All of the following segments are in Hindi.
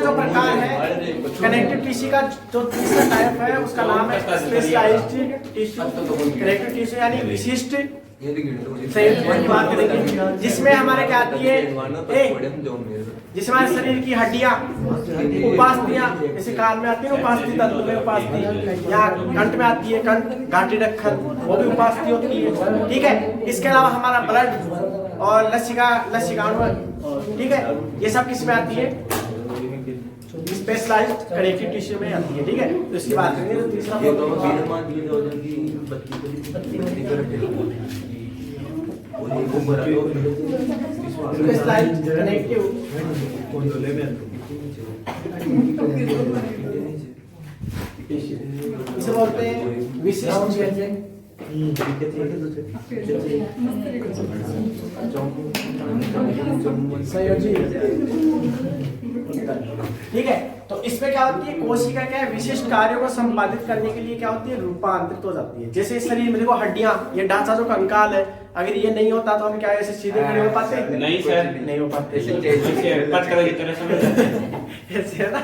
जो प्रकार है कनेक्टिव टिश्यू का, जो तीसरा टाइप है उसका नाम है स्पेशलाइज्ड टिश्यू। कनेक्टिव टिश्यू यानी विशिष्ट संयुक्त की बात करेंगे, जिसमें हमारे क्या आती है, जिसमें हमारे शरीर की हड्डियां, उपास्थियां, जैसे कान में आती है उपास्थि, तंतु में उपास्थि, या कंठ में आती है कंठ, घाटी रखत, वो भी उपास्थि होती है। ठीक है, इसके अलावा हमारा ब्लड और लसिकाणु, ठीक है, ये सब किस में आती है, स्पेशलाइज्ड कनेक्टिव टिश्यू में आती है। ठीक है, तो इसकी बात करेंगे। तो तीसरा स्पेशलाइज्ड कनेक्टिव, इसे बोलते हैं विशिष्ट संयोजी। ठीक है, तो इसमें क्या होती है, कोशिका क्या है, विशिष्ट कार्यों को संपादित करने के लिए क्या होती है, रूपांतरित हो जाती है। जैसे शरीर में देखो हड्डियां, ये ढांचा जो कंकाल है, अगर ये नहीं होता तो हम क्या ऐसे सीधे खड़े हो पाते? नहीं सर, नहीं हो पाते, पत्थर की तरह समझ जाते ऐसे है ना,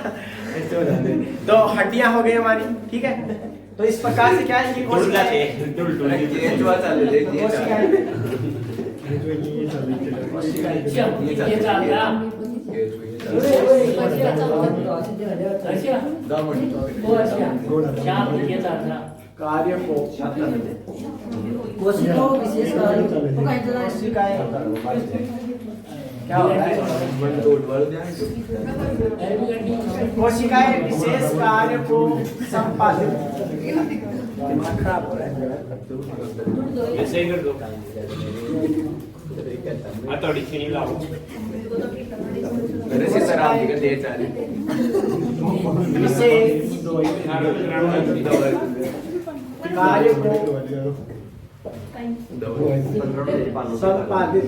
ऐसे हो जाते। तो हड्डियां हो गई हमारी, ठीक है, तो इस प्रकार से क्या है कि कार्य को विशेष क्या होता है, कोशिकाएं विशेष कार्य को संपादित, खराब हो रहा है, ऐसे ही कर दो, थोड़ी चीनी लाओ, विशेष कार्य को संपादित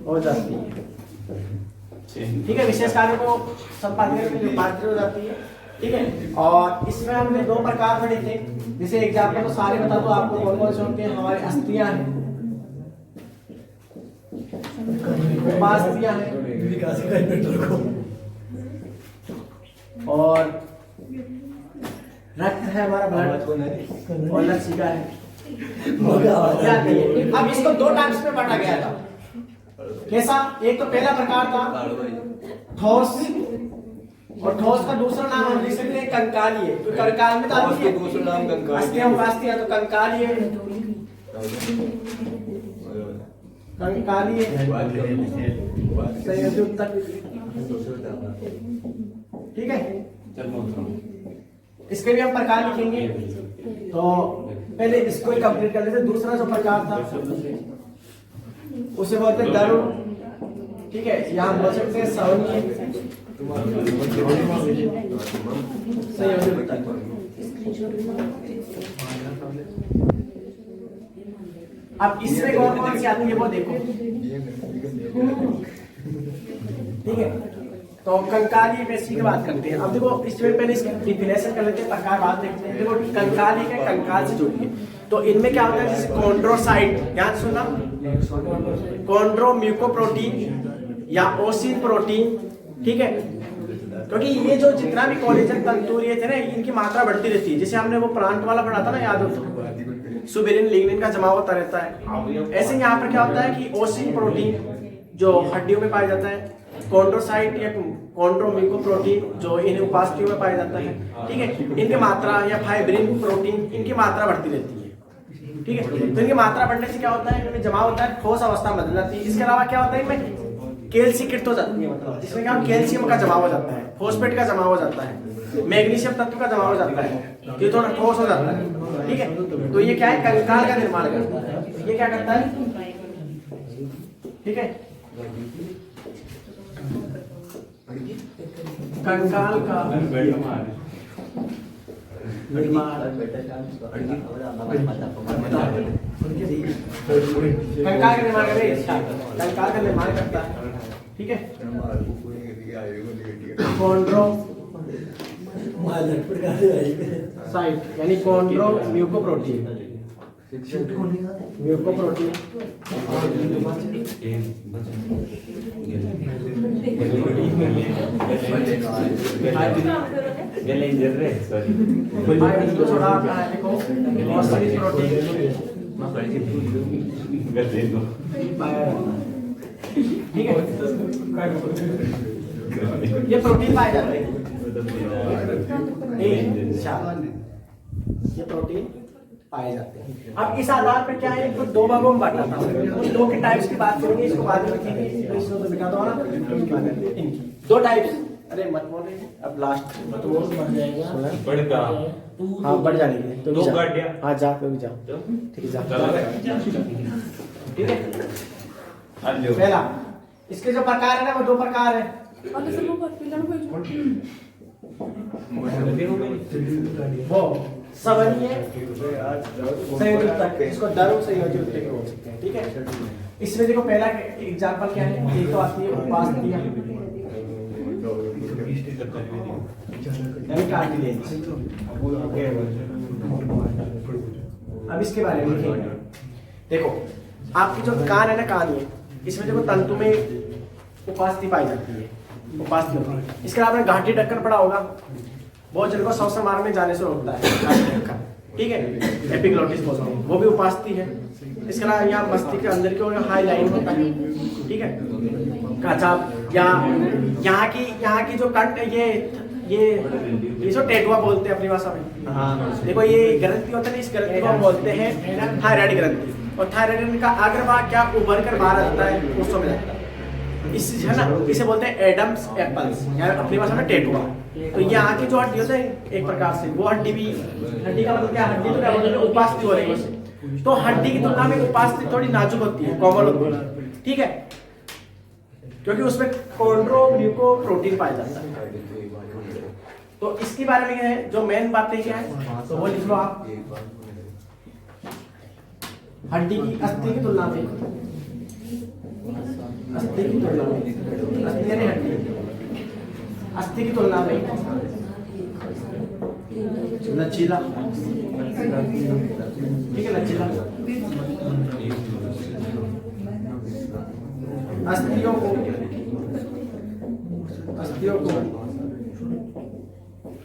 हो जाती है। ठीक है, विशेष कार्य को संपादित करने के लिए रूपांतरित हो जाती है। ठीक है, और इसमें हमने दो प्रकार पढ़े थे, जैसे एग्जाम्पल तो सारे बता दो आपको कौन कौन से होते हैं। हमारे अस्थियां हैं, उपास्थियां हैं, और रक्त है हमारा ब्लड, और लसिका है। अब इसको दो टाइप्स में बांटा गया था। कैसा? एक तो पहला प्रकार था ठोस, और ठोस का दूसरा नाम हम लिख सकते हैं कंकालीय। तो कंकाल में आती है, दूसरा नाम कंकालीय, उपास्थियां तो कंकालीय, कंकालीय संयोजी तक। ठीक है, इसके भी हम प्रकार लिखेंगे। तो पहले इसको ही कंप्लीट कर लेते। दूसरा जो प्रकार था उसे बोलते हैं दरुण। ठीक है, यहाँ बोल सकते हैं सवनीय, संयोजी तक। अब इसमें कौन कौन सी आती है वो देखो। ठीक है, तो कंकाली पेशी की बात करते हैं। अब देखो इसमें पहले इसकी डिफिनेशन कर लेते हैं, प्रकार बात देखते हैं। देखो कंकाली के कंकाल से जुड़ी है, तो इनमें क्या होता है, जैसे कॉन्ड्रोसाइट, ध्यान सुनना, कॉन्ड्रोम्यूकोप्रोटीन या ओसिन प्रोटीन। ठीक है, क्योंकि ये जो जितना भी कोलेजन तंतु ये थे ना, इनकी मात्रा बढ़ती रहती है। जैसे हमने वो प्लांट वाला पढ़ा था ना, याद हो, सुबेरिन लिग्निन का जमा होता रहता है। ऐसे यहाँ पर क्या होता है कि ओसिन प्रोटीन जो हड्डियों में पाया जाता है, कॉन्ड्रोसाइट या कॉन्ड्रोम्यूकोप्रोटीन जो इन उपास्थियों में पाया जाता है। ठीक है, इनकी मात्रा, या फाइब्रिन प्रोटीन, इनकी मात्रा बढ़ती रहती है। ठीक है, तो इनकी मात्रा बढ़ने से क्या होता है, इनमें जमा होता है, ठोस अवस्था बदल जाती है। इसके अलावा क्या होता है, इनमें कैल्सिकृत हो जाती है, मतलब इसमें क्या कैल्शियम का जमा हो जाता है, फॉस्फेट का जमा हो जाता है, मैग्नीशियम तत्व का जमा हो जाता है, ये थोड़ा ठोस हो जाता है। ठीक है, तो ये क्या है, कंकाल का निर्माण करता है। ये क्या करता है, ठीक है, कंकाल का निर्माण, कंकाल का निर्माण करे, कंकाल का निर्माण करता है। ठीक है, कॉन्ड्रो साइट यानी कॉन्ड्रो म्यूकोप्रोटीन, म्यूकोप्रोटीन इसको छोड़ा आपका है देखो ऑस्ट्रिच प्रोटीन, ठीक है, ये प्रोटीन पाए जाते हैं, ये प्रोटीन पाए जाते हैं। अब इस आधार पर क्या है, इसको दो भागों में बांटा था, उन दो के टाइप्स की बात करेंगे, इसको बाद में रखेंगे, इसको तो बिठा दो ना, दो टाइप्स, अरे मत बोल रहे, अब लास्ट मत बोल, बढ़ जाएगा, बढ़ता, हाँ बढ़ जाने के लिए, तो दो काट दिया, हाँ जा तो जाओ, ठीक है जा, ठीक है। पहला इसके जो प्रकार है ना, वो दो प्रकार है, वो सवनीय संयोजक, इसको दरो संयोजक उत्तेजक बोल सकते हैं, ठीक है। इसमें देखो पहला एग्जांपल क्या है, एक तो आती है उपास्थीय यानी कार्टिलेज। अब इसके बारे में लिखेंगे, देखो आपकी जो कान है ना, कान ये, इसमें देखो तंतु में उपास्थि पाई जाती है, उपास्थि होती है। इसके अलावा आपने घाटी ढक्कन पड़ा होगा, बहुत जन को श्वसन मार्ग में जाने से रोकता है घाटी ढक्कन, ठीक है, एपिग्लोटिस बोलते हैं, वो भी उपास्थि है। इसके अलावा यहाँ मस्तिष्क के अंदर की ओर हाई लाइन होता है, ठीक है, कचाप, यहाँ की जो कंठ, ये जो टेटुआ बोलते हैं अपनी भाषा में, हाँ देखो ये ग्रंथि होता है, इस ग्रंथि को हम बोलते हैं थायराइड ग्रंथि, और थायराइड का अग्रभाग क्या उभर कर बाहर आता है, उस समय लगता है, इस है ना, इसे बोलते हैं एडम्स एप्पल्स, या अपनी भाषा में टेटुआ। तो यहाँ की जो हड्डी होता है एक प्रकार से, वो हड्डी भी, हड्डी का मतलब क्या, हड्डी तो क्या बोलते हैं, उपास्थि हो रही है, तो हड्डी की तुलना में उपास्थि थोड़ी नाजुक होती है, कोमल होती है, ठीक है, क्योंकि उसमें कॉन्ड्रो म्यूकोप्रोटीन पाया जाता है। तो इसके बारे में है जो मेन बातें क्या है, तो वो लिख लो आप, हड्डी की अस्थि की तुलना में, अस्थि की तुलना में, अस्थि यानी हड्डी, अस्थि की तुलना में लचीला, ठीक है, लचीला अस्थियों को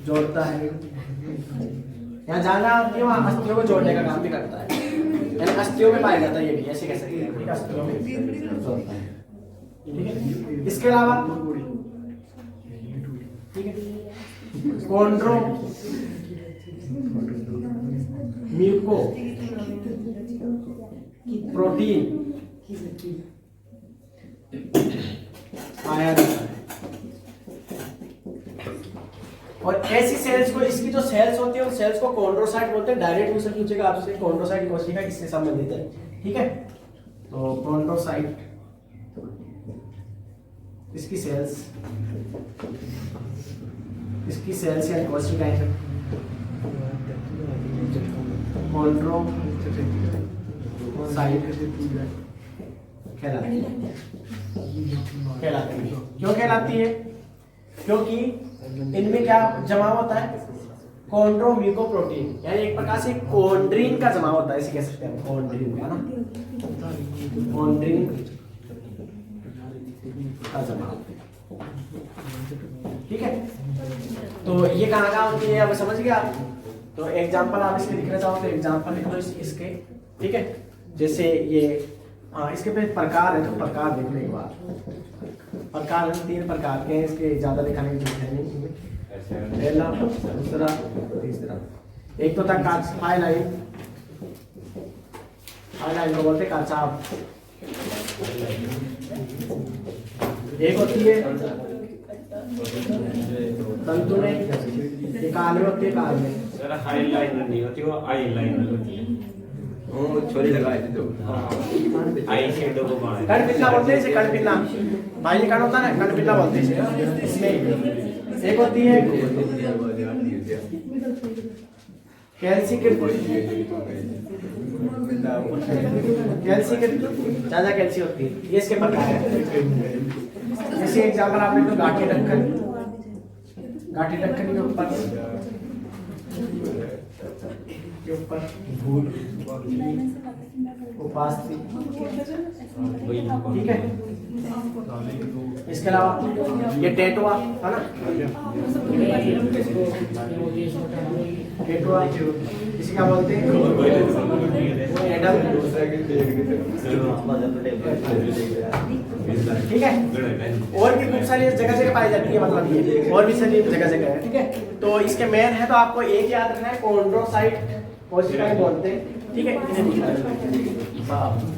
जोड़ता है, यहाँ जाना कि वहाँ अस्थियों को जोड़ने का काम भी करता है, यानी अस्थियों में पाया जाता है, ये भी ऐसे कह सकते हैं, अस्थियों में जोड़ता है, ठीक है। इसके अलावा ठीक है, कॉन्ड्रो म्यूको प्रोटीन पाया जाता है, और ऐसी सेल्स को, इसकी जो सेल्स होती है उन सेल्स को कॉन्ड्रोसाइट बोलते हैं। डायरेक्ट क्वेश्चन पूछेगा आपसे, कॉन्ड्रोसाइट कोशिका इससे संबंधित है, ठीक है। तो कॉन्ड्रोसाइट, इसकी सेल्स या कोशिकाएं कॉन्ड्रोसाइट कहलाती है। क्यों कहलाती है? क्योंकि इनमें क्या जमा होता है, कॉन्ड्रोम्यूकोप्रोटीन, यानी एक प्रकार से कॉन्ड्रीन का जमा होता है, इसे कह सकते हैं कॉन्ड्रीन का ना, कॉन्ड्रीन का जमा, ठीक है। तो ये कहाँ होती है, अब समझ गए आप। तो एग्जांपल आप इसके लिखना चाहो तो एग्जांपल लिख लो इसके, ठीक है। जैसे ये इसके पे प्रकार है, तो प्रकार देख लो एक बार। प्रकार 3 प्रकार के हैं, इसके ज्यादा दिखाने की जरूरत है नहीं, पहला, दूसरा, तीसरा। एक तो था हाईलाइन, हाईलाइन को बोलते काचाप। एक होती है तंतु में, ये काल में होती है, काल में सर हाईलाइन नहीं होती, वो आईलाइन होती है, वो छोरी लगाए थे तो आई शेडो को बाहर कणपिल्ला बोलते हैं इसे, कणपिल्ला भाई, ये कण होता है ना, कणपिल्ला बोलते हैं इसमें। एक होती है कैल्सिकिट, ज्यादा कैल्सी होती है, ये इसके प्रकार है। जैसे एग्जाम्पल आपने तो गाठी ढक्कन, गाठी ढक्कन के ऊपर उपास्थि, ठीक है। इसके अलावा ये टेटुआ है ना, टेटुआ इसे क्या बोलते हैं, एडम, ठीक है। और भी खूब सारी जगह जगह पाई जाती है, मतलब ये और भी सारी जगह जगह है, ठीक है। तो इसके मेन है तो आपको एक याद रखना है, कॉन्ड्रोसाइट कोशिकाएं बोलते हैं, ठीक है।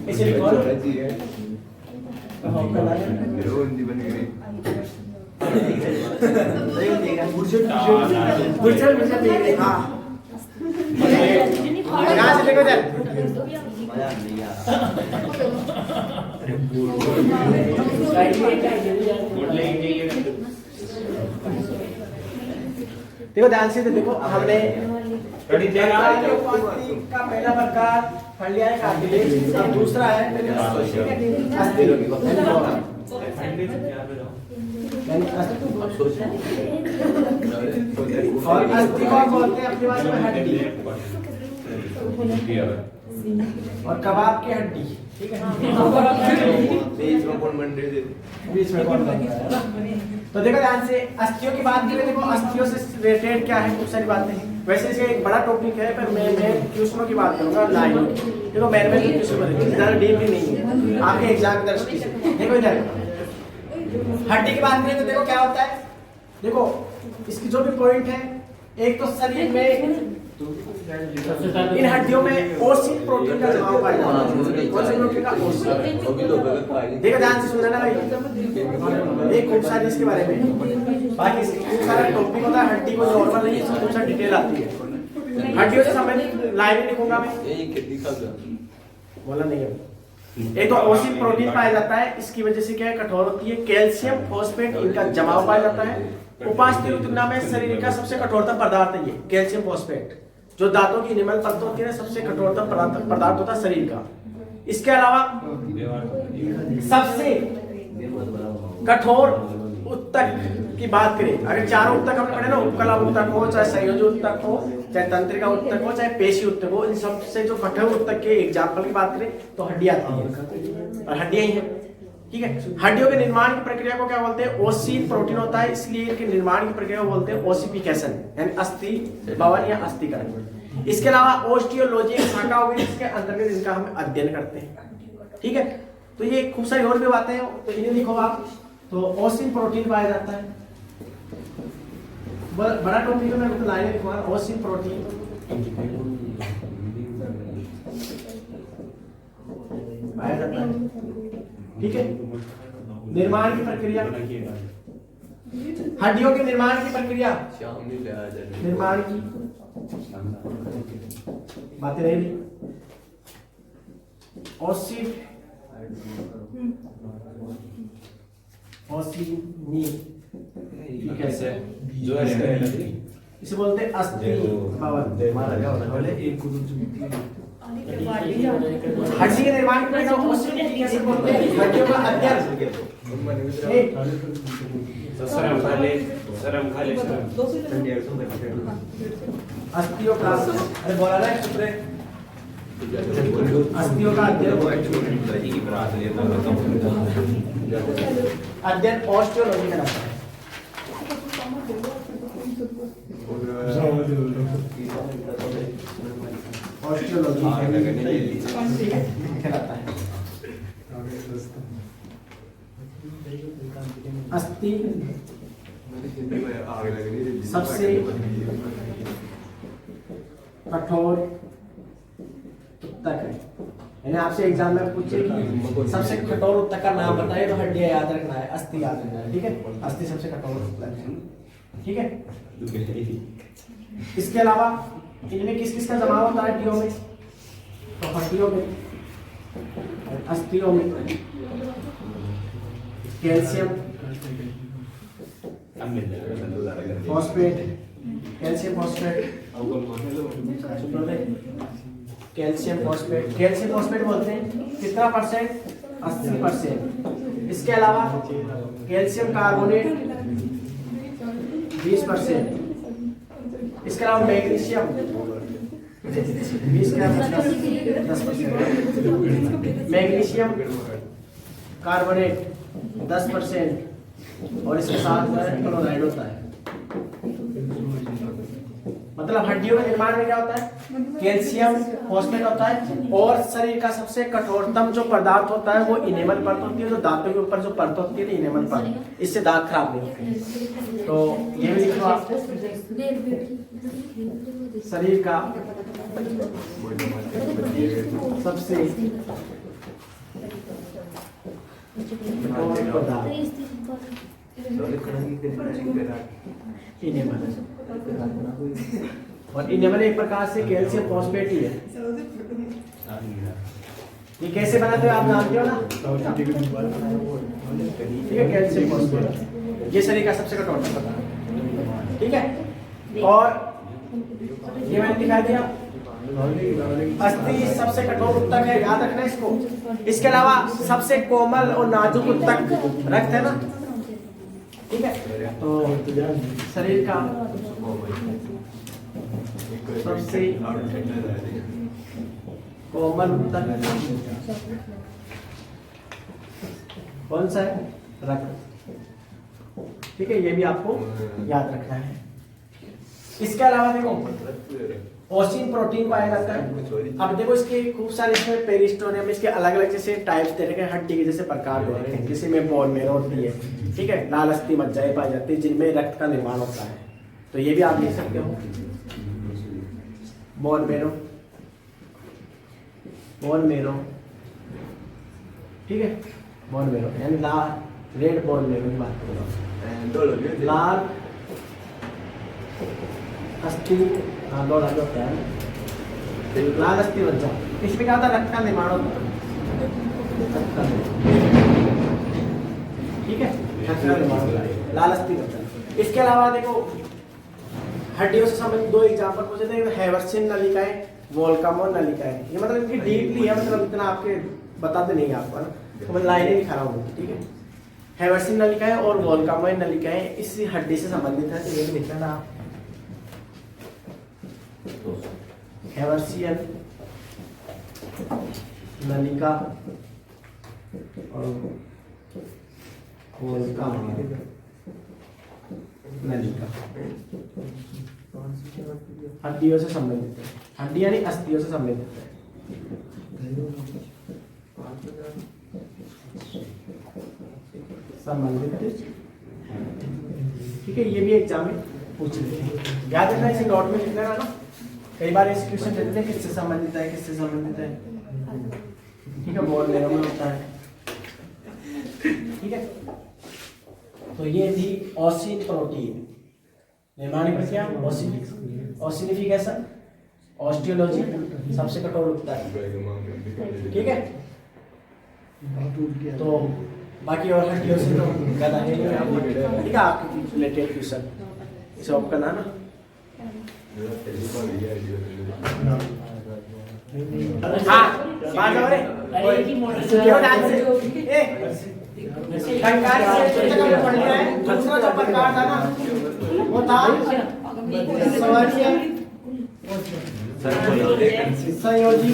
इसे लिखो हाँ, यहाँ से देखो चल, देखो ध्यान से, तो देखो हमने का पहला प्रकार फलिया है कार्टिलेज, अब दूसरा है अस्थि, और अस्थि को बोलते हैं अपनी भाषा में हड्डी, और कबाब की हड्डी, ठीक है। बीच में कौन बन रहा है? तो देखो ध्यान से, अस्थियों की बात करें, देखो अस्थियों से रिलेटेड क्या है, खूब सारी बातें हैं। वैसे इसका एक बड़ा टॉपिक है, पर मैं क्वेश्चनों की बात करूंगा, लाइनों की। देखो मैंने क्वेश्चन ज्यादा डीप भी नहीं है आपके एग्जाम की दृष्टि से। देखो इधर हड्डी की बात करें तो देखो क्या होता है, देखो इसकी जो भी पॉइंट है, एक तो शरीर में इन हड्डियों में ओसिन प्रोटीन का जमाव पाया जाता है। कौन से प्रोटीन का? ओसिन। देखो ध्यान से सुनना ना भाई, एक खूब सारी इसके बारे में, बाकी इसके खूब सारा टॉपिक होता है। हड्डी को नॉर्मल नहीं, इसमें खूब सारी डिटेल आती है। हड्डियों से संबंधित लाइनें लिखूंगा मैं, बोला नहीं है। एक तो ओसिन प्रोटीन पाया जाता है, इसकी वजह से क्या है, कठोर होती है। कैल्शियम फॉस्फेट, इनका जमाव पाया जाता है। उपास्थि उत्तक में शरीर का सबसे कठोरतम पदार्थ है ये कैल्शियम फॉस्फेट, जो दांतों की निमल परत होती है, सबसे कठोरतम पदार्थ होता है शरीर का। इसके अलावा सबसे कठोर उत्तक की बात करें, अगर चारों उत्तक हमने पढ़े ना, उपकला उत्तक हो, चाहे संयोजी उत्तक हो, चाहे तंत्रिका उत्तक हो, चाहे पेशी उत्तक हो, इन सबसे जो कठोर उत्तक के एग्जाम्पल की बात करें तो हड्डियां आती है, और हड्डियां ही है, ठीक है। हड्डियों के निर्माण की प्रक्रिया को क्या बोलते हैं? ओसिन प्रोटीन होता है, इसलिए इनके निर्माण की प्रक्रिया को बोलते हैं ओसिफिकेशन, यानी अस्थि भवन या अस्थिकरण। इसके अलावा ऑस्टियोलॉजी एक शाखा होगी, इसके अंतर्गत इनका हम अध्ययन करते हैं, ठीक है। तो ये खूब सारी और भी बातें हैं, तो इन्हें लिखो आप। तो ओसिन प्रोटीन पाया जाता है, बड़ा टॉपिक है, मैं आपको लाइन लिखूंगा, ओसिन प्रोटीन पाया जाता है, ठीक है। निर्माण की प्रक्रिया, हड्डियों के निर्माण की प्रक्रिया, निर्माण की बातें रही। कैसे इसे बोलते हैं अस्थि भवन। हड्डी के निर्माण की प्रक्रिया कैसे बोलते हैं? हड्डियों का अध्ययन, अस्थियों का, अरे बोला ना अस्थियों का अध्ययन ऑस्टियोलॉजी कहलाता है। ऑस्टियोलॉजी कहलाता है। अस्थि सबसे कठोर उत्तक है, यानी आपसे एग्जाम में पूछे कि सबसे कठोर उत्तक का नाम बताइए, तो हड्डियां याद रखना है, अस्थि याद रखना है, ठीक है। अस्थि सबसे कठोर उत्तक है, ठीक है। इसके अलावा इनमें किस किस का जमाव होता है हड्डियों में? तो हड्डियों में, अस्थियों में calcium phosphate, calcium phosphate, calcium phosphate, calcium phosphate बोलते हैं कितना परसेंट? 80%। इसके अलावा कैल्शियम कार्बोनेट, 20%। इसके अलावा मैग्नीशियम 20 ग्राम 10%। मैग्नीशियम कार्बोनेट 10% और इसके साथ में क्लोराइड होता है। मतलब हड्डियों के निर्माण में क्या होता है, कैल्शियम फॉस्फेट होता है, और शरीर का सबसे कठोरतम जो पदार्थ होता है वो इनेमल परत होती है, जो दांतों के ऊपर जो परत होती है इनेमल परत, इससे दांत खराब नहीं होते। तो ये भी लिखो आप, शरीर का सबसे कठोर पदार्थ इनेमल, और इनेमल एक प्रकार से कैल्शियम फॉस्फेट ही है। ये कैसे बनाते हो आप जानते हो ना, ठीक है, कैल्शियम फॉस्फेट ये शरीर का सबसे कठोर पदार्थ, ठीक है। और ये मैंने दिखा दिया, अस्थि सबसे कठोर उत्तक है, याद रखना इसको। इसके अलावा सबसे कोमल और नाजुक उत्तक रक्त है ना, ठीक है। तो शरीर का सबसे कोमल उत्तक कौन सा है, रक्त, ठीक है, ये भी आपको याद रखना है। इसके अलावा देखो ओसिन प्रोटीन पाया जाता है। अब देखो इसके खूब सारे इसमें पेरिस्टोनियम, इसके अलग अलग जैसे टाइप्स दे रखे हैं, हड्डी के जैसे प्रकार दे रखे हैं, जैसे में बोन मेरो होती है, ठीक है, लाल अस्थि मज्जाएं पाई जाती है जिनमें रक्त का निर्माण होता है, तो ये भी आप लिख सकते हो, बोन मेरो, बोन मेरो, ठीक है, बोन मेरो यानी लाल रेड बोन मेरो की बात कर रहा हूँ, लाल अस्थि, हाँ दो लाल होता है, लाल अस्थि मज्जा, इसमें क्या होता है, रक्त का निर्माण होता है, ठीक है, रक्त का निर्माण होता है, लाल अस्थि मज्जा। इसके अलावा देखो हड्डियों से संबंधित दो एग्जांपल पूछे थे, हैवर्सिन नलिकाएं, वोल्कामोन नलिकाएं, ये मतलब इनकी डीपली है, मतलब इतना आपके बताते नहीं आपको ना, तो मैं लाइनें नहीं खड़ा हूँ, ठीक है। हैवर्सिन नलिकाएं और वोल्कामोन नलिकाएं इसी हड्डी से संबंधित है, तो ये भी लिखना आप, हैवर्सियन नलिका और वोल्कामोन नलिका हड्डियों से संबंधित है, हड्डी यानी अस्थियों से संबंधित है, संबंधित, ठीक है। ये भी एग्जाम में पूछ लेते हैं, याद रखना, इसे नोट में लिख लेना ना, कई बार ऐसे क्वेश्चन देते हैं किससे संबंधित है, किससे संबंधित है, ठीक है, बोल में होता है, ठीक है। तो ये थी ओसिन प्रोटीन निर्माण प्रक्रिया, ओसिनिफिकेशन, ऑस्टियोलॉजी, सबसे कठोर उत्तर, ठीक है। तो बाकी और हड्डियों से तो ज्यादा है, ठीक है, आपके रिलेटेड क्वेश्चन इसे ऑफ करना ना। हाँ बात हो रही, क्यों डांस से कंकाल से जो जगह में पढ़ लिया है, दूसरा जो प्रकार था ना वो था संयोजी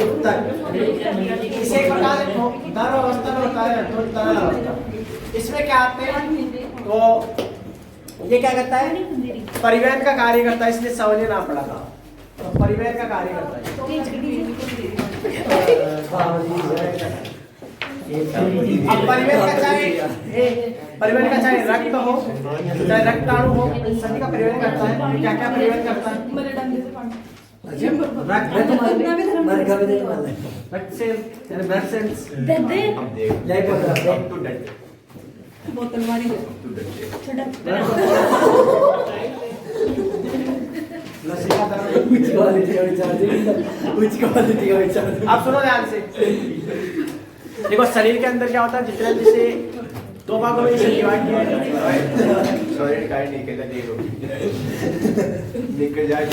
उत्तक, इसे एक प्रकार द्रव अवस्था में होता है, तो तरल अवस्था, इसमें क्या आते हैं, तो ये क्या करता है, परिवहन का कार्य करता है, इसलिए सवने नाम पड़ा था, तो परिवहन का कार्य करता है, अब परिवहन का चाहे रक्त हो चाहे रक्ताणु हो, सभी का परिवहन करता है। क्या क्या परिवहन करता है, रक्त सेल ब्लड सेल्स, आप सुनो ध्यान से, देखो शरीर के अंदर क्या होता है, जितने जैसे दो भागों में इसे डिवाइड किया है, सॉरी काई नहीं कहता देखो निकल जाए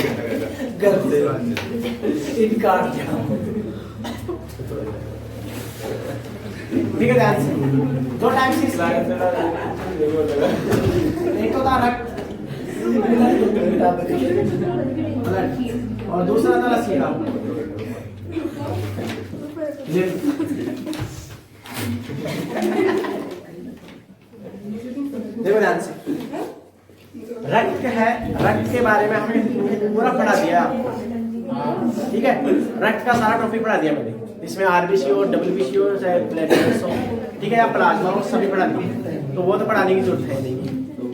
घर से इनकार ठीक है, ध्यान से 2 टाइम्स इसका एक तो था रक्त और दूसरा था लसीका। देखो ध्यान से, रक्त है, रक्त के बारे में हमने पूरा पढ़ा दिया आपको, ठीक है। रक्त का सारा टॉपिक पढ़ा दिया मैंने, इसमें आरबीसी हो, डब्ल्यूबीसी हो, चाहे प्लेटलेट्स हो, ठीक है, या प्लाज्मा हो, सभी पढ़ा दिए, तो वो तो पढ़ाने की जरूरत है नहीं,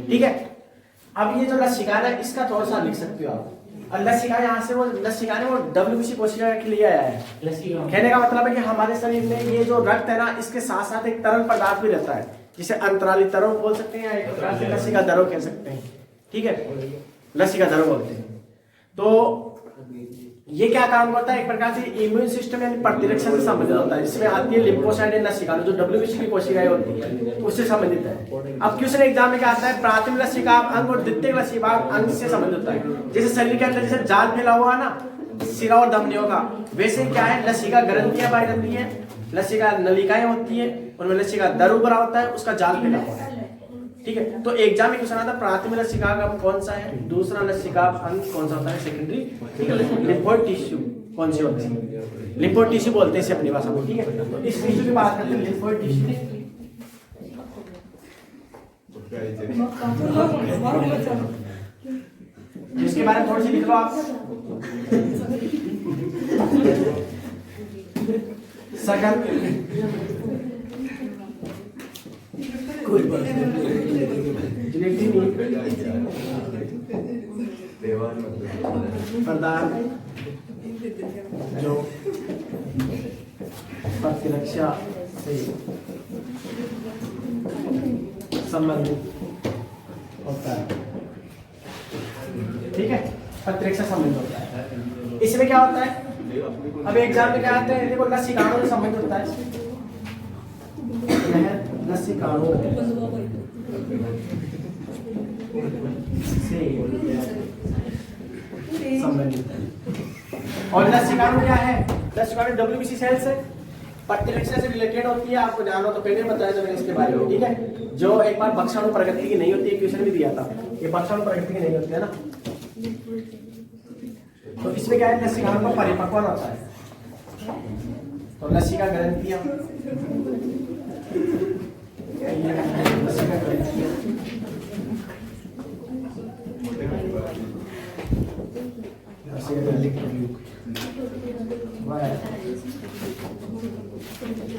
ठीक है। अब ये जो लसीका है इसका थोड़ा सा लिख सकते हो आप। और लसीका यहाँ से वो लसीका ने वो डब्ल्यूबीसी कोशिका के लिए आया है। कहने का मतलब है कि हमारे शरीर में ये जो रक्त है ना, इसके साथ साथ एक तरल पदार्थ भी रहता है, जिसे अंतराली तरल बोल सकते हैं, या एक प्रकार से लसीका दरो कह सकते हैं, ठीक है, लसीका दरो बोलते हैं। तो ये क्या काम करता है, एक प्रकार से इम्यून सिस्टम यानी प्रतिरक्षा से संबंधित होता है, जिसमें आती है लिम्फोसाइट लसीका, जो डब्ल्यूबीसी की कोशिकाएं होती है उससे संबंधित है। अब क्वेश्चन एग्जाम में क्या आता है, प्राथमिक लसीका अंग और द्वितीयक लसीका अंग से संबंधित होता है। जैसे शरीर के अंदर जैसे जाल फैला हुआ है ना सिरा और धमनियों का, वैसे क्या है, लसीका ग्रंथियां पाई जाती है, लसीका नलिकाएं होती है, उनमें लसीका दर भरा होता है, उसका जाल फैला हुआ है, ठीक है। तो एग्जाम में क्वेश्चन आता है प्राथमिक लसीका अंग कौन सा है, दूसरा लसीका अंग कौन सा होता है, सेकेंडरी, ठीक है, लिम्फोइड टिश्यू कौन से होते हैं, लिम्फोइड टिश्यू बोलते हैं इसे अपनी भाषा में, ठीक है। तो इस टिश्यू की बात करते हैं, लिम्फोइड टिश्यू, जिसके बारे में थोड़ी सी लिख लो आप। सकल कोई बात प्रदान जो प्रतिरक्षा से संबंधित होता है, ठीक है, प्रतिरक्षा संबंधित होता है। इसमें क्या होता है, अब एग्जाम में क्या आते हैं, देखो लसीकाणु से संबंधित होता है, लसीकाणु से संबंधित है। और लसीकाणु क्या है, लसीकाणु डब्ल्यूबीसी सेल से प्रतिरक्षा से रिलेटेड होती है, आपको जानो तो पहले बताया था मैंने इसके बारे में, ठीक है। जो एक बार भक्षाणु प्रगति की नहीं होती है, क्वेश्चन भी दिया था, ये भक्षाणु प्रगति की नहीं होती है ना, तो इसमें क्या है, लसीकाणु का परिपक्वन होता है, तो लसीका ग्रंथियां, लसीका ग्रंथियां,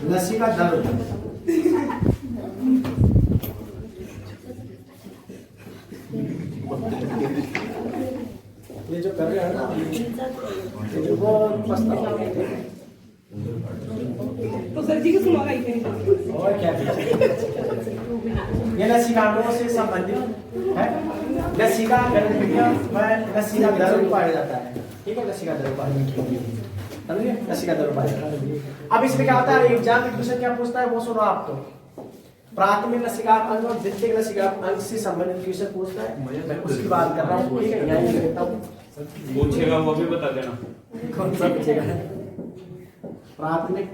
लसीका दर, ये जो कर रहे हैं ना, ये वो तो सर जी की सुना रही थी और क्या ये लसीकाणुओं से संबंधित है, लसीका ग्रंथियां व लसीका दर पाया जाता है, ठीक है, लसीका दर पाया समझिए, लसीका दर पाया। अब इसमें क्या होता है, एग्जाम में क्वेश्चन क्या पूछता है वो सुनो आप, तो प्राथमिक लसीका अंग और द्वितीयक लसीका अंग से संबंधित क्वेश्चन पूछता है, मैं उसकी बात कर रहा हूँ, ठीक है, यहाँ लिख देता हूँ, पूछेगा वो भी बता देना कौन सा पूछेगा, प्राथमिक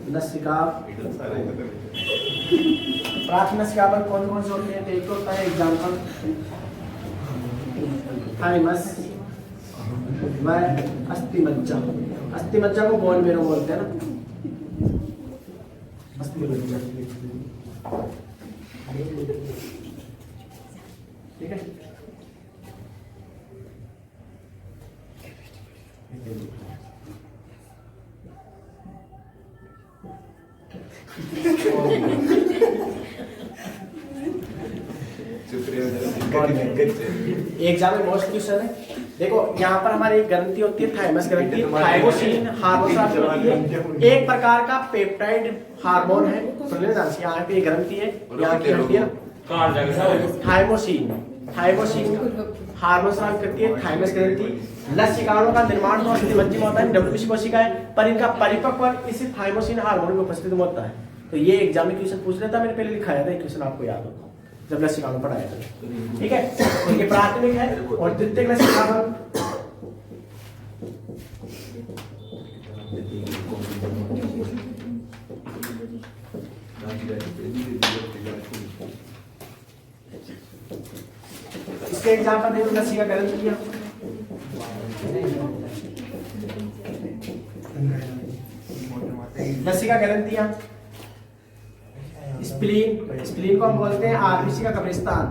लसीका, प्राथमिक लसीका अंग कौन कौन से होते हैं, एक होता है एग्जाम्पल थाइमस व अस्थिमज्जा, अस्थिमज्जा को बोन मेरो बोलते हैं ना, अस्थिमज्जा, ठीक है। एग्जाम में मोस्ट क्वेश्चन है, देखो यहाँ पर हमारी एक ग्रंथि होती है थाइमस ग्रंथि, थाइमोसिन हार्मोन होती है, एक प्रकार का पेप्टाइड हार्मोन है, सुन लेना, यहाँ पे ग्रंथि है, यहाँ की होती है थाइमोसिन, थाइमोसिन हार्मोन स्राव करती है थाइमस ग्रंथि। लसीकाणुओं का निर्माण तो अस्थिमज्जा में होता है, डब्ल्यूबीसी कोशिका है, पर इनका परिपक्व इसी थाइमोसिन हार्मोन की उपस्थिति में होता है। तो ये एग्जाम में क्वेश्चन पूछ लेता, मैंने पहले लिखाया था, क्वेश्चन आपको याद होगा जब लसीकाणु पढ़ाया था, ठीक है। उनके प्राथमिक है और द्वितीयक लसीकाणु, इसके एग्जाम्पल देखो, लस्सी का ग्रंथियां, लस्सी का ग्रंथियां, स्प्लीन, स्प्लीन को हम बोलते हैं आरबीसी का कब्रिस्तान,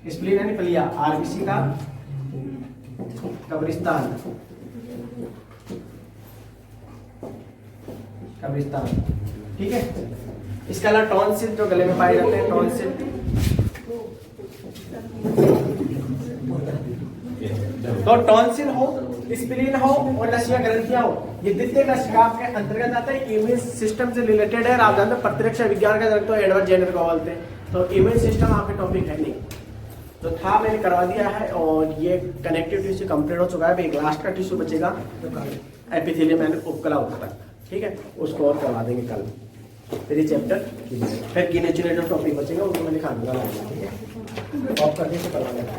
स्प्लीन यानी प्लिया, आरबीसी का कब्रिस्तान, कब्रिस्तान, ठीक है। इसके अलावा टॉन्सिल जो गले में पाए जाते हैं, टॉन्सिल, तो टॉन्सिल हो, स्प्लीन हो और लसिया ग्रंथियां हो, ये द्वितीय कशिका के अंतर्गत आता है। इम्यून सिस्टम से रिलेटेड है। आप जानते हैं प्रतिरक्ष विज्ञान का जनक तो एडवर्ड जेनर को बोलते हैं, तो इम्यून सिस्टम आपके टॉपिक है नहीं, तो था मैंने करवा दिया है और ये कनेक्टिव टिश्यू कंप्लीट हो चुका है। अभी एक लास्ट का टिश्यू बचेगा एपिथेलियम एंड उपकला तक, ठीक है, उसको और करवा देंगे कल। फिर ये चैप्टर, फिर कीनेचुरेटर टॉपिक बचेगा, उसको मैं दिखा दूंगा, ठीक है, ऑफ करके करवा देगा।